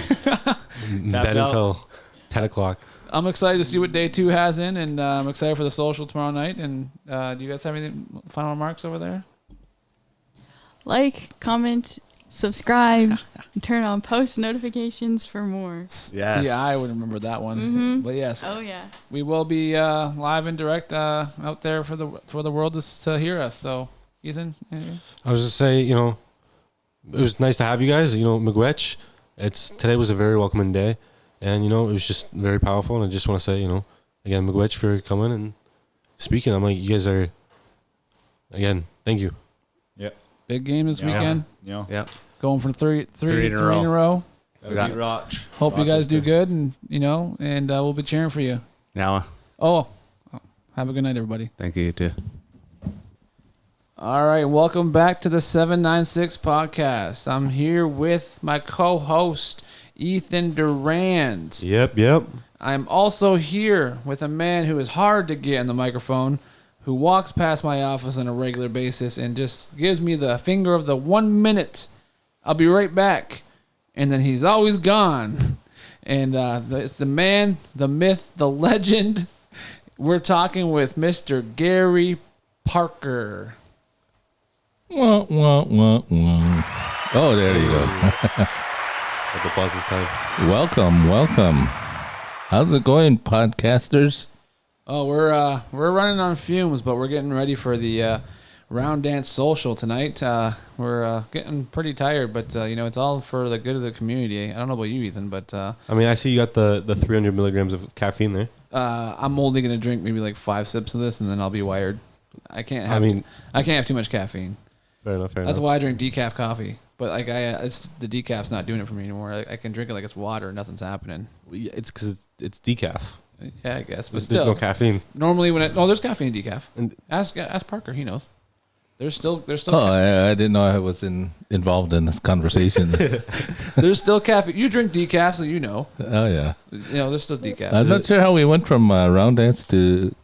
in bed out. until 10 o'clock. I'm excited to see what day 2 has in, and I'm excited for the social tomorrow night. And do you guys have any final remarks over there? Like, comment, subscribe, and turn on post notifications for more. Yes. See, I would remember that one. But yes, Oh yeah. we will be live and direct out there for the world to hear us. So, Ethan, anything? I was just say, it was nice to have you guys. Miigwech. Today was a very welcoming day, and it was just very powerful. And I just want to say, again, Miigwech for coming and speaking. I'm like, you guys are, again, thank you. Yep. Big game this weekend. Yeah. Going for three in a row. row. Gotta beat Roch. Hope you guys do Rochester. good, and we'll be cheering for you. Now, Oh, have a good night, everybody. thank you too. All right, welcome back to the 796 podcast. I'm here with my co-host, Ethan Durand. Yep. I'm also here with a man who is hard to get on the microphone, who walks past my office on a regular basis and just gives me the finger of the 1 minute. I'll be right back. And then he's always gone. And it's the man, the myth, the legend. We're talking with Mr. Gary Parker. Wah, wah, wah, wah. Oh, there you go. At the pause this time. Welcome. How's it going, podcasters? Oh, we're running on fumes, but we're getting ready for the round dance social tonight. We're getting pretty tired, but it's all for the good of the community. I don't know about you, Ethan, but I mean, I see you got the 300 milligrams of caffeine there. I'm only gonna drink maybe like 5 sips of this, and then I'll be wired. I can't have too much caffeine. Fair enough. That's why I drink decaf coffee. But it's the decaf's not doing it for me anymore. I can drink it like it's water. Nothing's happening. It's because it's decaf. Yeah, I guess. But There's still, no caffeine. normally there's caffeine in decaf. And Ask Parker. He knows. There's still. Oh, I didn't know I was involved in this conversation. There's still caffeine. You drink decaf, so you know. Oh, yeah. There's still decaf. I'm not sure how we went from round dance to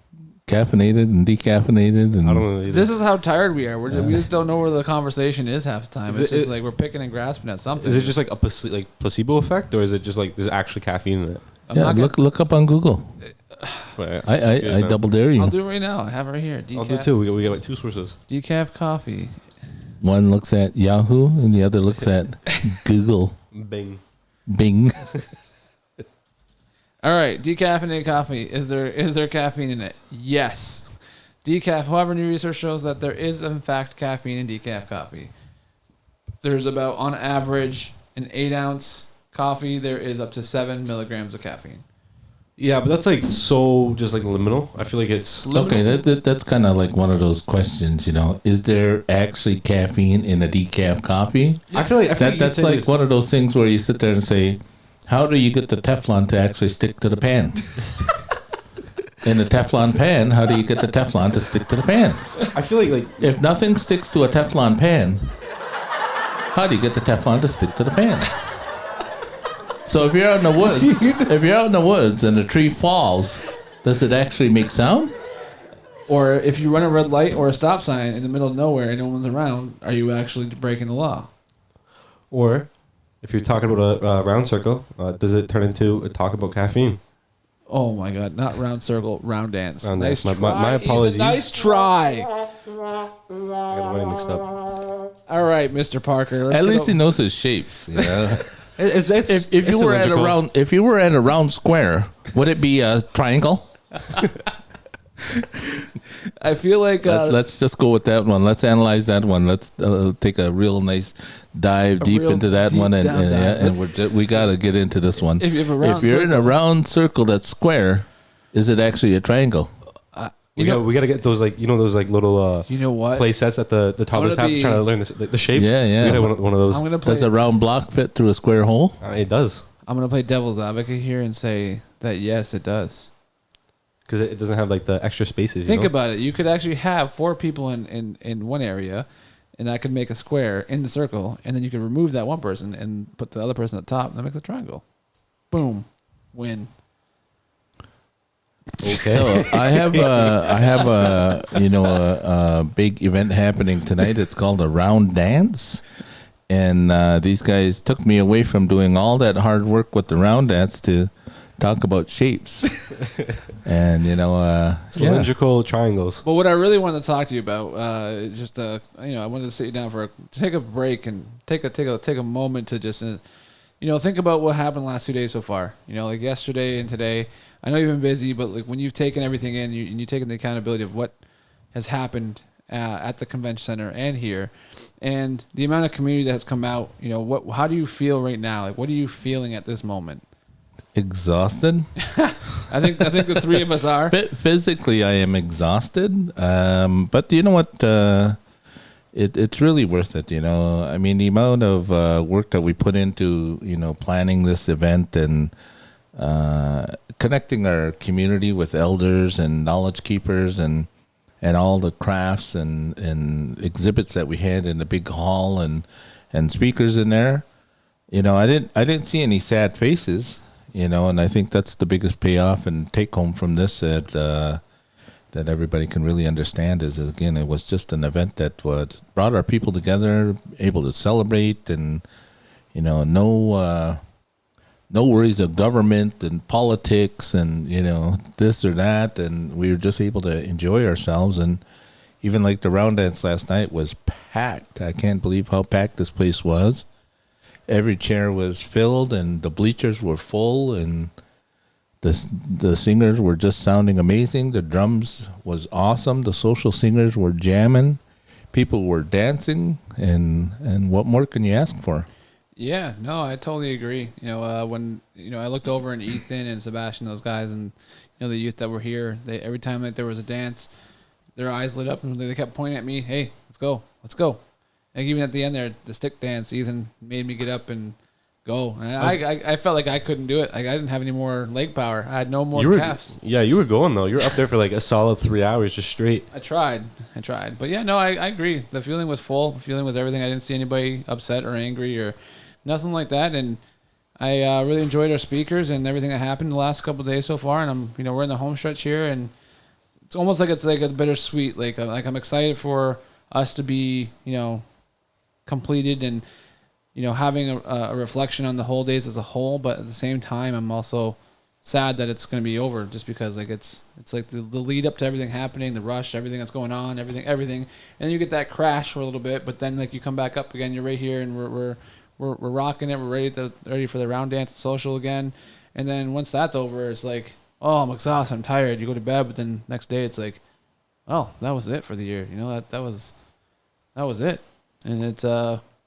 caffeinated and decaffeinated. And I don't know either. This is how tired we are. We just don't know where the conversation is half the time. Is It's it- just like we're picking and grasping at something. Is it just like a placebo effect, or is it just like there's actually caffeine in it? I'm yeah, not gonna- look up on Google. Right. I double dare you. I'll do it right now. I have it right here. I'll do it too. We got like 2 sources. Decaf coffee. One looks at Yahoo and the other looks at Google. Bing. Bing. All right, decaffeinated coffee. Is there caffeine in it? Yes. Decaf. However, new research shows that there is in fact caffeine in decaf coffee. There's about on average an 8-ounce coffee. There is up to 7 milligrams of caffeine. Yeah, but that's like so just like liminal. I feel like it's Okay, that's kind of like one of those questions, Is there actually caffeine in a decaf coffee? I feel like That's like one of those things where you sit there and say, how do you get the Teflon to actually stick to the pan? In the Teflon pan, how do you get the Teflon to stick to the pan? I feel like If nothing sticks to a Teflon pan, how do you get the Teflon to stick to the pan? So if you're out in the woods, and a tree falls, does it actually make sound? Or if you run a red light or a stop sign in the middle of nowhere and no one's around, are you actually breaking the law? or if you're talking about a round circle, does it turn into a talk about caffeine? Oh my God! Not round circle, round dance. Round Nice dance. try. My apologies. Nice try. I got the running mixed up. All right, Mr. Parker. Let's At get least he o- knows his shapes. It's If you were at a round square, would it be a triangle? I feel like Let's just go with that one. Let's analyze that one. Let's take a real nice dive deep real into that deep one, down dive. and we got to get into this one. If you have a round you're in a circle- round circle that's square, is it actually a triangle? we gotta get those those little you know what? play sets that the toddlers have to try to learn the shape. Yeah. We gotta get one of those. I'm gonna play. Does a round block fit through a square hole? It does, I'm gonna play devil's advocate here and say that yes, it does. because it doesn't have like the extra spaces. Think about it. You could actually have 4 people in one area, and that could make a square in the circle, and then you could remove that one person and put the other person at the top, and that makes a triangle. Boom, win. Okay. So I have a big event happening tonight. It's called a round dance, and these guys took me away from doing all that hard work with the round dance to talk about shapes, and Cylindrical triangles. But what I really wanted to talk to you about, is just I wanted to sit you down take a break and take a moment to just think about what happened the last 2 days so far. Like yesterday and today. I know you've been busy, but like when you've taken everything in, and you've taken the accountability of what has happened at the convention center and here, and the amount of community that has come out. How do you feel right now? Like, what are you feeling at this moment? exhausted. I think the 3 of us are. Physically, I am exhausted. But you know what? It's really worth it. I mean, the amount of work that we put into planning this event and connecting our community with elders and knowledge keepers and all the crafts and exhibits that we had in the big hall and speakers in there. I didn't see any sad faces. And I think that's the biggest payoff and take home from this that everybody can really understand is, again, it was just an event that brought our people together, able to celebrate, and no worries of government and politics and this or that, and we were just able to enjoy ourselves. And even like the round dance last night was packed. I can't believe how packed this place was. Every chair was filled and the bleachers were full, and the singers were just sounding amazing. The drums was awesome. The social singers were jamming. People were dancing, and what more can you ask for? Yeah, no, I totally agree. When I looked over and Ethan and Sebastian, those guys, and the youth that were here, every time that there was a dance, their eyes lit up and they kept pointing at me. Hey, let's go. Like even at the end there, the stick dance, Ethan made me get up and go. And I felt like I couldn't do it. Like I didn't have any more leg power. I had no more calves. Yeah, you were going though. You were up there for like a solid 3 hours just straight. I tried. But yeah, no, I agree. The feeling was full. The feeling was everything. I didn't see anybody upset or angry or nothing like that. And I really enjoyed our speakers and everything that happened the last couple of days so far. And we're in the home stretch here, and it's almost like it's like a bittersweet. Like I'm excited for us to be, completed and, having a reflection on the whole days as a whole. But at the same time, I'm also sad that it's going to be over, just because like it's like the lead up to everything happening, the rush, everything that's going on, everything. And then you get that crash for a little bit, but then like you come back up again, you're right here, and we're rocking it. We're ready for the round dance social again. And then once that's over, it's like, oh, I'm exhausted, I'm tired. You go to bed, but then next day it's like, oh, that was it for the year. You know, that was it. And it's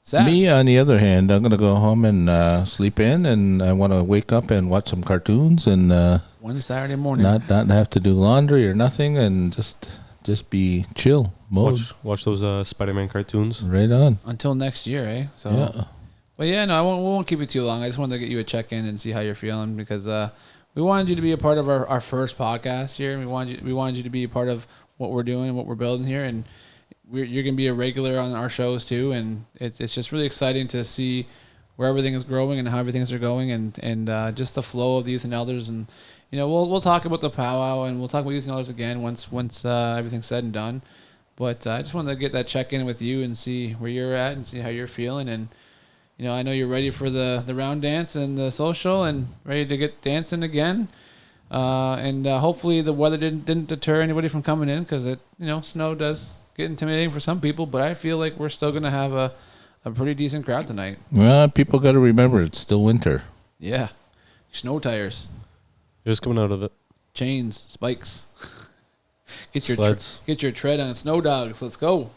sad. Me, on the other hand, I'm gonna go home and sleep in, and I want to wake up and watch some cartoons and One Saturday morning. not have to do laundry or nothing, and just be chill mode. Watch those Spider-Man cartoons. Right on. Until next year, eh? So, Yeah. but yeah, no, we won't keep you too long. I just wanted to get you a check-in and see how you're feeling because we wanted you to be a part of our first podcast here. We wanted you to be a part of what we're doing and what we're building here, and you're going to be a regular on our shows too. And it's just really exciting to see where everything is growing and how everything's going, and just the flow of the youth and elders. And you know, we'll talk about the powwow and we'll talk about youth and elders again once everything's said and done. But I just wanted to get that check-in with you and see where you're at and see how you're feeling. And you know, I know you're ready for the round dance and the social and ready to get dancing again. And hopefully the weather didn't deter anybody from coming in, because snow does get intimidating for some people. But I feel like we're still gonna have a pretty decent crowd tonight. Well, people got to remember it's still winter. Yeah, snow tires, You're just coming out of it. chains, spikes. Get your Sleds. get your tread on. Snow dogs. Let's go.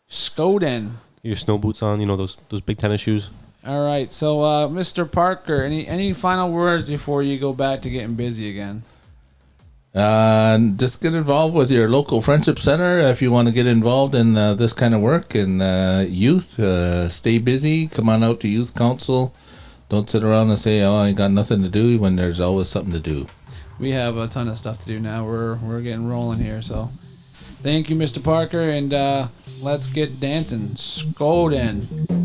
Skoden. Your snow boots on. You know those big tennis shoes. All right. So, Mr. Parker, any final words before you go back to getting busy again? Just get involved with your local friendship center if you want to get involved in this kind of work. And youth, stay busy. Come on out to youth council. Don't sit around and say, "Oh, I ain't got nothing to do," when there's always something to do. We have a ton of stuff to do now. We're getting rolling here. So, thank you, Mr. Parker, and let's get dancing. Skoden.